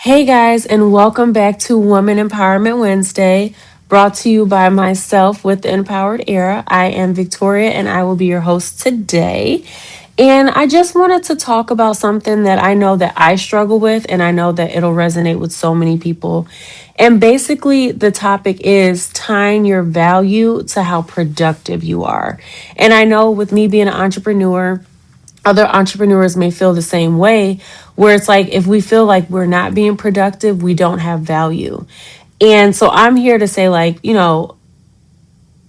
Hey guys, and welcome back to Woman Empowerment Wednesday, brought to you by myself with the Empowered Era. I am Victoria and I will be your host today. And I just wanted to talk about something that I know that I struggle with, and I know that it'll resonate with so many people. And basically, the topic is tying your value to how productive you are. And I know with me being an entrepreneur, other entrepreneurs may feel the same way, where it's like if we feel like we're not being productive, we don't have value. And so I'm here to say, like,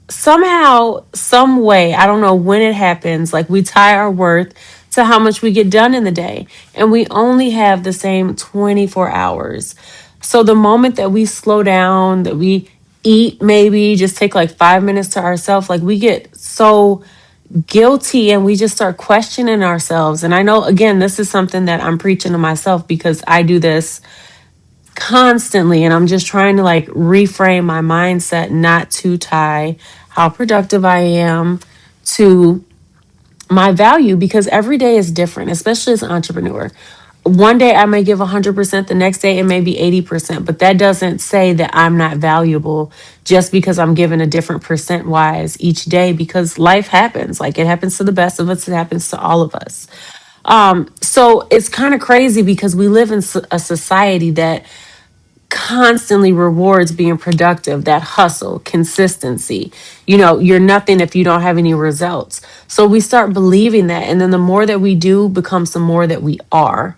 somehow, some way, I don't know when it happens, like we tie our worth to how much we get done in the day. And we only have the same 24 hours. So the moment that we slow down, that we eat, maybe just take like 5 minutes to ourselves, like we get so guilty and we just start questioning ourselves. And I know, again, this is something that I'm preaching to myself because I do this constantly. And I'm just trying to like reframe my mindset, not to tie how productive I am to my value, because every day is different, especially as an entrepreneur. One day I may give 100%, the next day it may be 80%, but that doesn't say that I'm not valuable just because I'm given a different percent wise each day, because life happens. Like it happens to the best of us, it happens to all of us. So it's kind of crazy because we live in a society that constantly rewards being productive, that hustle, consistency. You're nothing if you don't have any results. So we start believing that. And then the more that we do becomes the more that we are.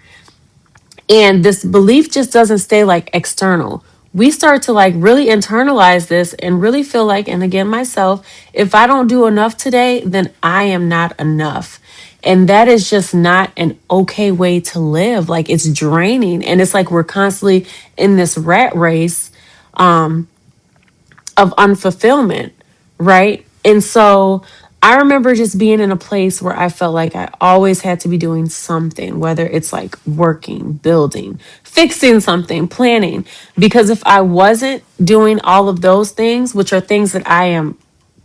And this belief just doesn't stay like external. We start to like really internalize this and really feel like, and again, myself, if I don't do enough today, then I am not enough. And that is just not an okay way to live. Like it's draining. And it's like we're constantly in this rat race of unfulfillment, right? And so I remember just being in a place where I felt like I always had to be doing something, whether it's like working, building, fixing something, planning. Because if I wasn't doing all of those things, which are things that I am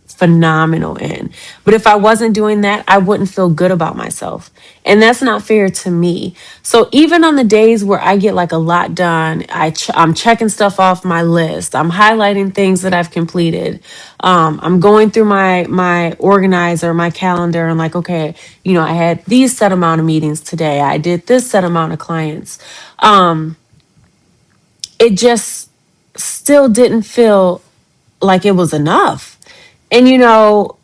phenomenal in. But if I wasn't doing that, I wouldn't feel good about myself. And that's not fair to me. So even on the days where I get like a lot done, I'm checking stuff off my list. I'm highlighting things that I've completed. I'm going through my organizer, my calendar, and like, okay, I had these set amount of meetings today. I did this set amount of clients. It just still didn't feel like it was enough. And no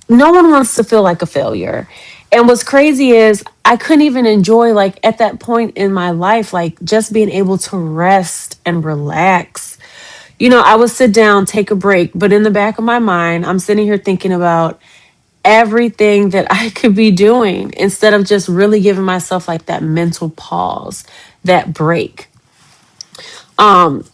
one wants to feel like a failure. And what's crazy is I couldn't even enjoy, like, at that point in my life, like, just being able to rest and relax. I would sit down, take a break, but in the back of my mind, I'm sitting here thinking about everything that I could be doing instead of just really giving myself like that mental pause, that break. Um,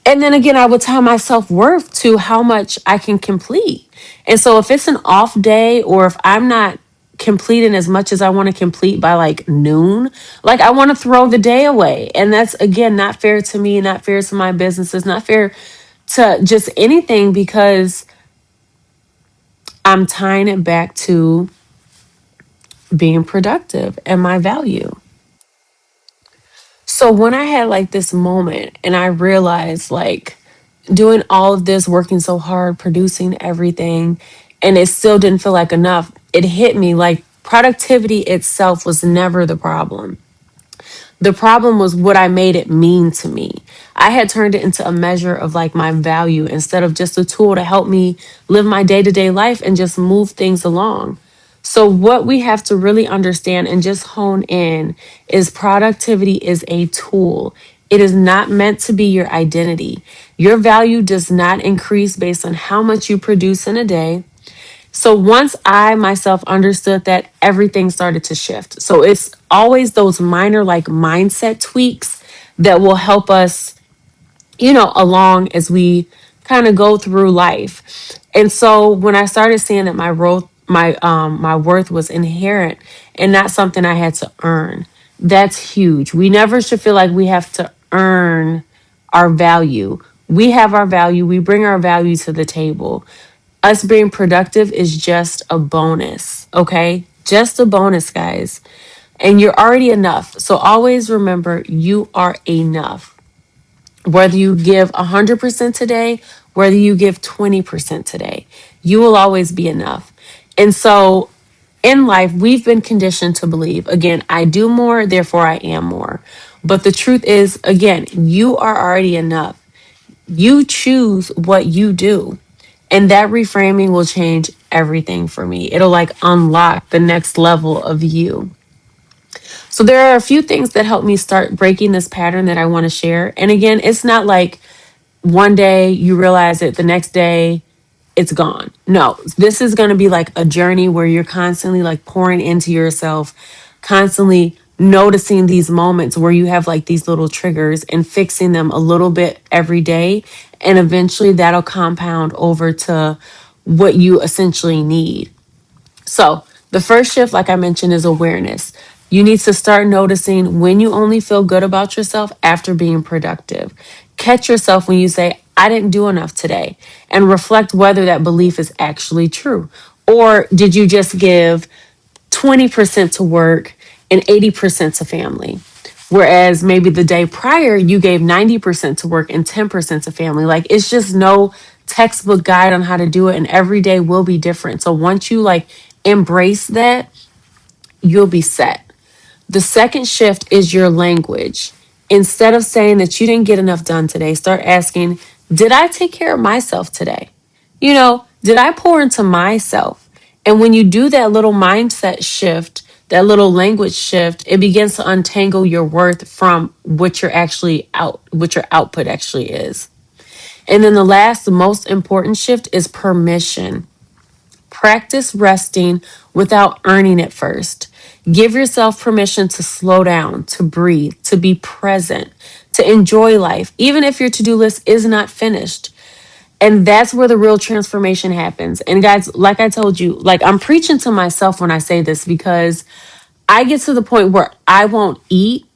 and then again, I would tie my self worth to how much I can complete. And so if it's an off day or if I'm not completing as much as I want to complete by like noon, like I want to throw the day away. And that's again not fair to me, not fair to my businesses, not fair to just anything, because I'm tying it back to being productive and my value. So when I had like this moment and I realized like doing all of this, working so hard, producing everything, and it still didn't feel like enough, it hit me like productivity itself was never the problem. The problem was what I made it mean to me. I had turned it into a measure of like my value instead of just a tool to help me live my day to day life and just move things along. So, what we have to really understand and just hone in is productivity is a tool. It is not meant to be your identity. Your value does not increase based on how much you produce in a day. So once I myself understood that, everything started to shift. So it's always those minor like mindset tweaks that will help us, along as we kind of go through life. And so when I started seeing that my worth was inherent and not something I had to earn, that's huge. We never should feel like we have to earn our value. We have our value. We bring our value to the table. Us being productive is just a bonus, okay? Just a bonus, guys. and you're already enough. So always remember you are enough. Whether you give 100% today, whether you give 20% today, you will always be enough. And so in life, we've been conditioned to believe, again, I do more, therefore I am more. But the truth is, again, you are already enough. You choose what you do. And that reframing will change everything for me. It'll like unlock the next level of you. So there are a few things that help me start breaking this pattern that I want to share. And again, it's not like one day you realize it, the next day it's gone. No, this is going to be like a journey where you're constantly like pouring into yourself, constantly noticing these moments where you have like these little triggers and fixing them a little bit every day. And eventually that'll compound over to what you essentially need. So, the first shift, like I mentioned, is awareness. You need to start noticing when you only feel good about yourself after being productive. Catch yourself when you say, I didn't do enough today, and reflect whether that belief is actually true. Or did you just give 20% to work and 80% to family? Whereas maybe the day prior, you gave 90% to work and 10% to family. Like it's just no textbook guide on how to do it. And every day will be different. So once you like embrace that, you'll be set. The second shift is your language. Instead of saying that you didn't get enough done today, start asking, did I take care of myself today? Did I pour into myself? And when you do that little mindset shift, that little language shift, it begins to untangle your worth from what you're actually what your output actually is. And then the last, the most important shift is permission. Practice resting without earning it first. Give yourself permission to slow down, to breathe, to be present, to enjoy life, even if your to do list is not finished. And that's where the real transformation happens. And guys, like I told you, like I'm preaching to myself when I say this because I get to the point where I won't eat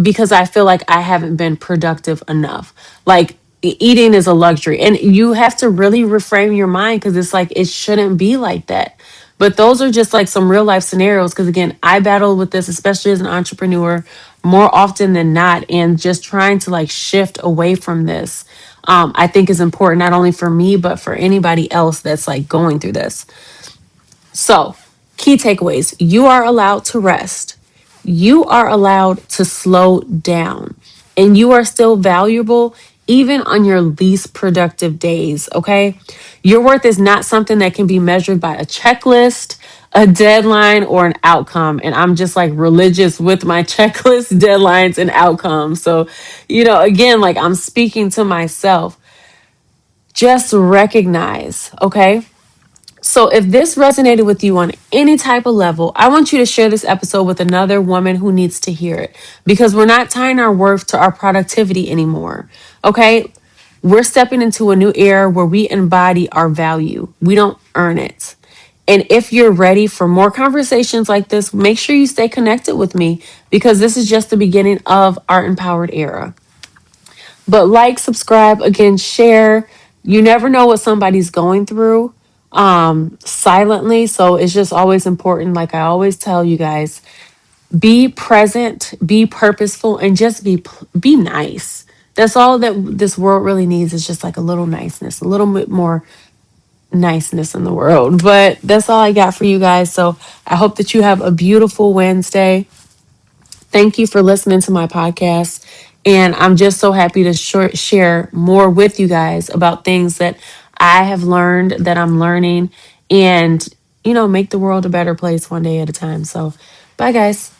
because I feel like I haven't been productive enough. Like eating is a luxury. And you have to really reframe your mind because it's like it shouldn't be like that. But those are just like some real life scenarios. Because again, I battle with this, especially as an entrepreneur, more often than not. And just trying to like shift away from this, I think is important, not only for me, but for anybody else that's like going through this. So, key takeaways: you are allowed to rest, you are allowed to slow down, and you are still valuable even on your least productive days. Okay. Your worth is not something that can be measured by a checklist, a deadline, or an outcome. And I'm just like religious with my checklist, deadlines, and outcomes. So, again, like I'm speaking to myself. Just recognize, okay? So, if this resonated with you on any type of level, I want you to share this episode with another woman who needs to hear it because we're not tying our worth to our productivity anymore. Okay. We're stepping into a new era where we embody our value, we don't earn it. And if you're ready for more conversations like this, make sure you stay connected with me because this is just the beginning of our empowered era. But like, subscribe, again, share. You never know what somebody's going through silently. So it's just always important. Like I always tell you guys, be present, be purposeful, and just be nice. That's all that this world really needs is just like a little niceness, a little bit more niceness in the world. But that's all I got for you guys. So I hope that you have a beautiful Wednesday. Thank you for listening to my podcast. And I'm just so happy to share more with you guys about things that I have learned, that I'm learning, and, make the world a better place one day at a time. So, bye, guys.